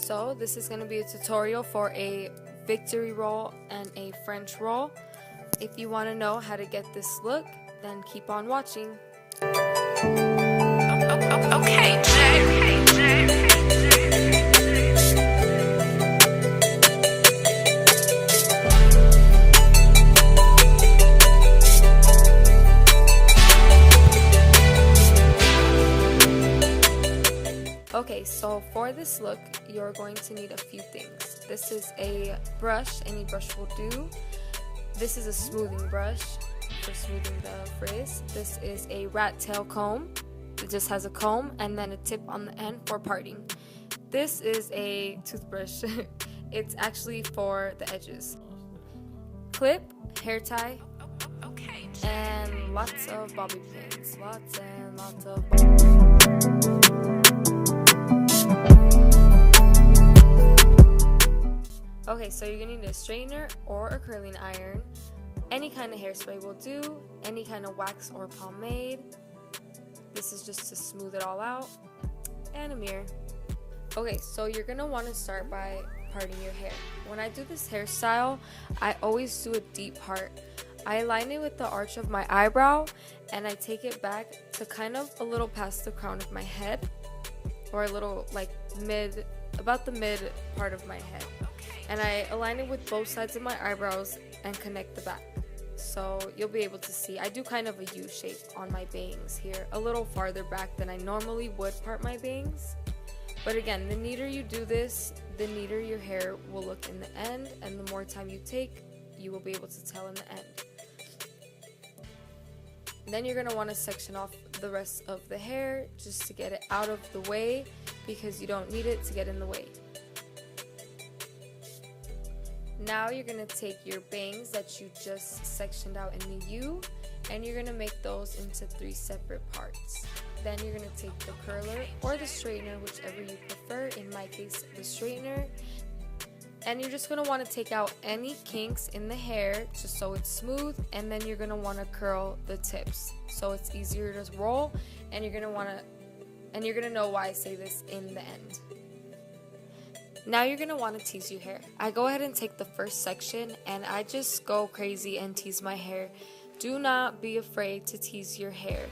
So this is going to be a tutorial for a victory roll and a French roll. If you want to know how to get this look, then keep on watching. Okay, Jay. Okay, so for this look, you're going to need a few things. This is a brush, any brush will do. This is a smoothing brush for smoothing the frizz. This is a rat tail comb. It just has a comb and then a tip on the end for parting. This is a toothbrush. It's actually for the edges. Clip, hair tie, and lots of bobby pins. Lots and lots of bobby pins. Okay, so you're gonna need a straightener or a curling iron. Any kind of hairspray will do. Any kind of wax or pomade. This is just to smooth it all out. And a mirror. Okay, so you're gonna want to start by parting your hair. When I do this hairstyle, I always do a deep part. I align it with the arch of my eyebrow and I take it back to kind of a little past the crown of my head, or a little like about the mid part of my head. And I align it with both sides of my eyebrows and connect the back. So you'll be able to see, I do kind of a U shape on my bangs here, a little farther back than I normally would part my bangs. But again, the neater you do this, the neater your hair will look in the end, and the more time you take, you will be able to tell in the end. Then you're going to want to section off the rest of the hair just to get it out of the way, because you don't need it to get in the way. Now you're going to take your bangs that you just sectioned out in the U, and you're going to make those into 3 separate parts. Then you're going to take the curler or the straightener, whichever you prefer, in my case the straightener, and you're just going to want to take out any kinks in the hair just so it's smooth, and then you're going to want to curl the tips so it's easier to roll, and you're going to know why I say this in the end. Now you're going to want to tease your hair. I go ahead and take the first section and I just go crazy and tease my hair. Do not be afraid to tease your hair.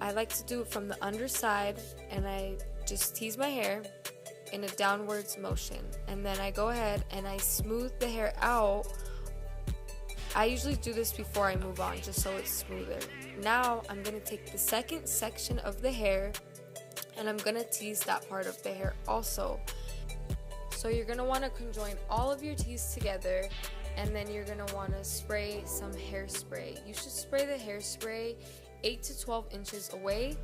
I like to do it from the underside, and I just tease my hair in a downwards motion, and then I go ahead and I smooth the hair out. I usually do this before I move on just so it's smoother. Now I'm going to take the second section of the hair and I'm going to tease that part of the hair also. So you're going to want to conjoin all of your tease together, and then you're going to want to spray some hairspray. You should spray the hairspray 8 to 12 inches away,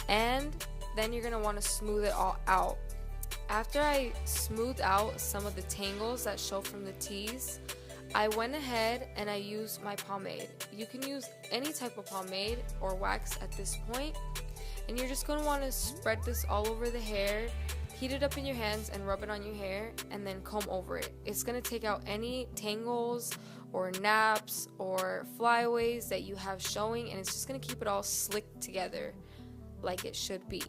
and then you're going to want to smooth it all out. After I smooth out some of the tangles that show from the tease, I went ahead and I used my pomade. You can use any type of pomade or wax at this point, and you're just going to want to spread this all over the hair. Heat it up in your hands and rub it on your hair, and then comb over it. It's going to take out any tangles or naps or flyaways that you have showing, and it's just going to keep it all slicked together like it should be.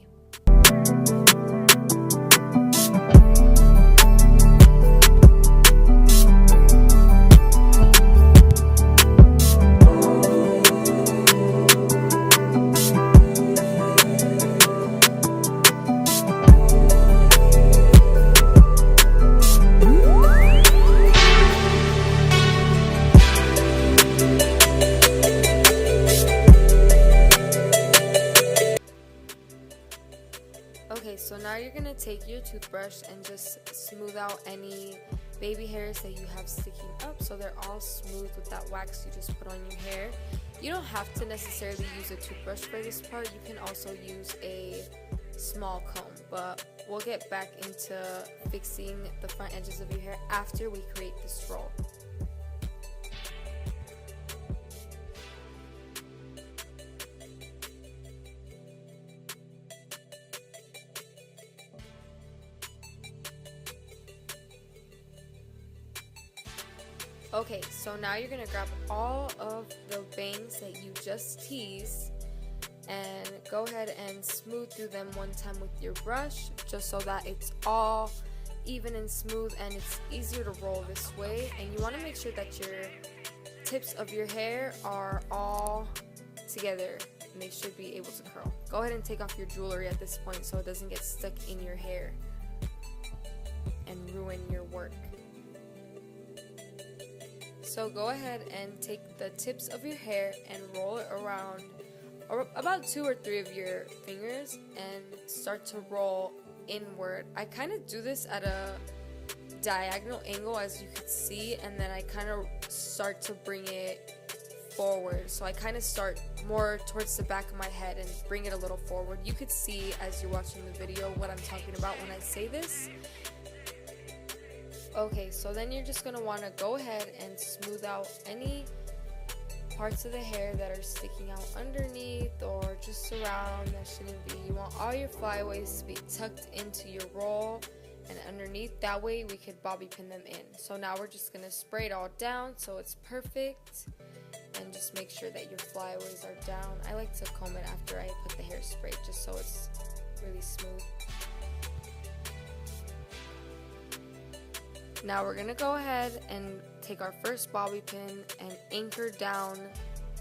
Okay, so now you're going to take your toothbrush and just smooth out any baby hairs that you have sticking up so they're all smooth with that wax you just put on your hair. You don't have to necessarily use a toothbrush for this part. You can also use a small comb, but we'll get back into fixing the front edges of your hair after we create this roll. Okay, so now you're going to grab all of the bangs that you just teased and go ahead and smooth through them one time with your brush, just so that it's all even and smooth, and it's easier to roll this way. And you want to make sure that your tips of your hair are all together and they should be able to curl. Go ahead and take off your jewelry at this point so it doesn't get stuck in your hair and ruin your work. So go ahead and take the tips of your hair and roll it around about 2 or 3 of your fingers and start to roll inward. I kind of do this at a diagonal angle, as you can see, and then I kind of start to bring it forward. So I kind of start more towards the back of my head and bring it a little forward. You could see as you're watching the video what I'm talking about when I say this. Okay, so then you're just going to want to go ahead and smooth out any parts of the hair that are sticking out underneath or just around that shouldn't be. You want all your flyaways to be tucked into your roll and underneath. That way we could bobby pin them in. So now we're just going to spray it all down so it's perfect, and just make sure that your flyaways are down. I like to comb it after I put the hairspray just so it's really smooth. Now we're going to go ahead and take our first bobby pin and anchor down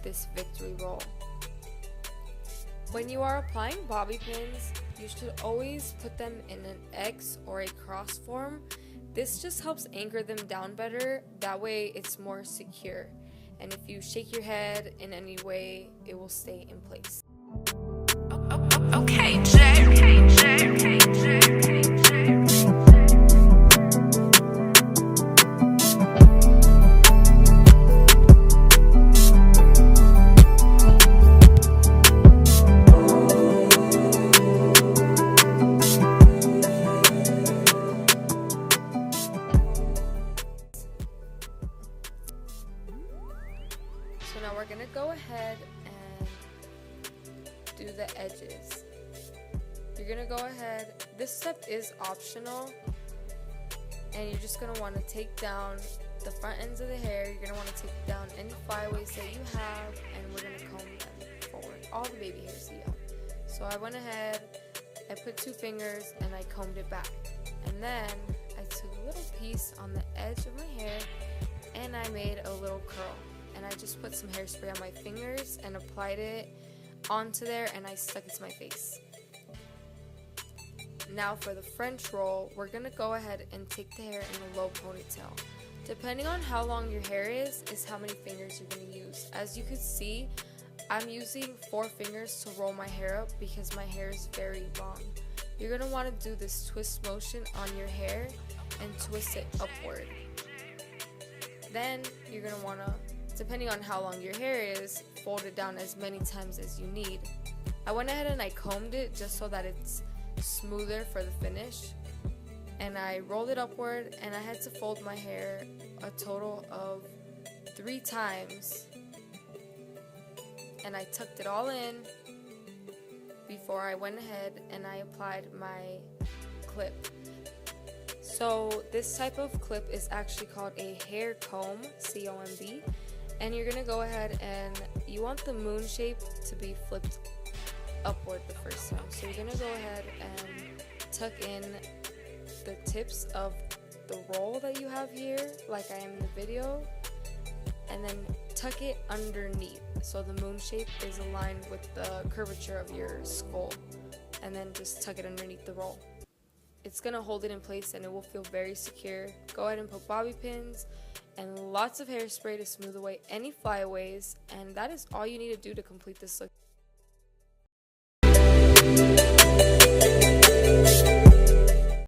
this victory roll. When you are applying bobby pins, you should always put them in an X or a cross form. This just helps anchor them down better. That way it's more secure. And if you shake your head in any way, it will stay in place. Okay, Jay. So now we're going to go ahead and do the edges. You're going to go ahead, this step is optional, and you're just going to want to take down the front ends of the hair. You're going to want to take down any flyaways that you have, and we're going to comb them forward, all the baby hairs you have. So I went ahead, I put 2 fingers and I combed it back, and then I took a little piece on the edge of my hair and I made a little curl. And I just put some hairspray on my fingers and applied it onto there, and I stuck it to my face. Now for the French roll, we're going to go ahead and take the hair in a low ponytail. Depending on how long your hair is how many fingers you're going to use. As you can see, I'm using 4 fingers to roll my hair up because my hair is very long. You're going to want to do this twist motion on your hair and twist it upward. Then you're going to want to, depending on how long your hair is, fold it down as many times as you need. I went ahead and I combed it just so that it's smoother for the finish. And I rolled it upward, and I had to fold my hair a total of 3 times. And I tucked it all in before I went ahead and I applied my clip. So this type of clip is actually called a hair comb, C-O-M-B. And you're going to go ahead and you want the moon shape to be flipped upward the first time. So you're going to go ahead and tuck in the tips of the roll that you have here, like I am in the video, and then tuck it underneath so the moon shape is aligned with the curvature of your skull, and then just tuck it underneath the roll. It's going to hold it in place and it will feel very secure. Go ahead and put bobby pins and lots of hairspray to smooth away any flyaways, and that is all you need to do to complete this look.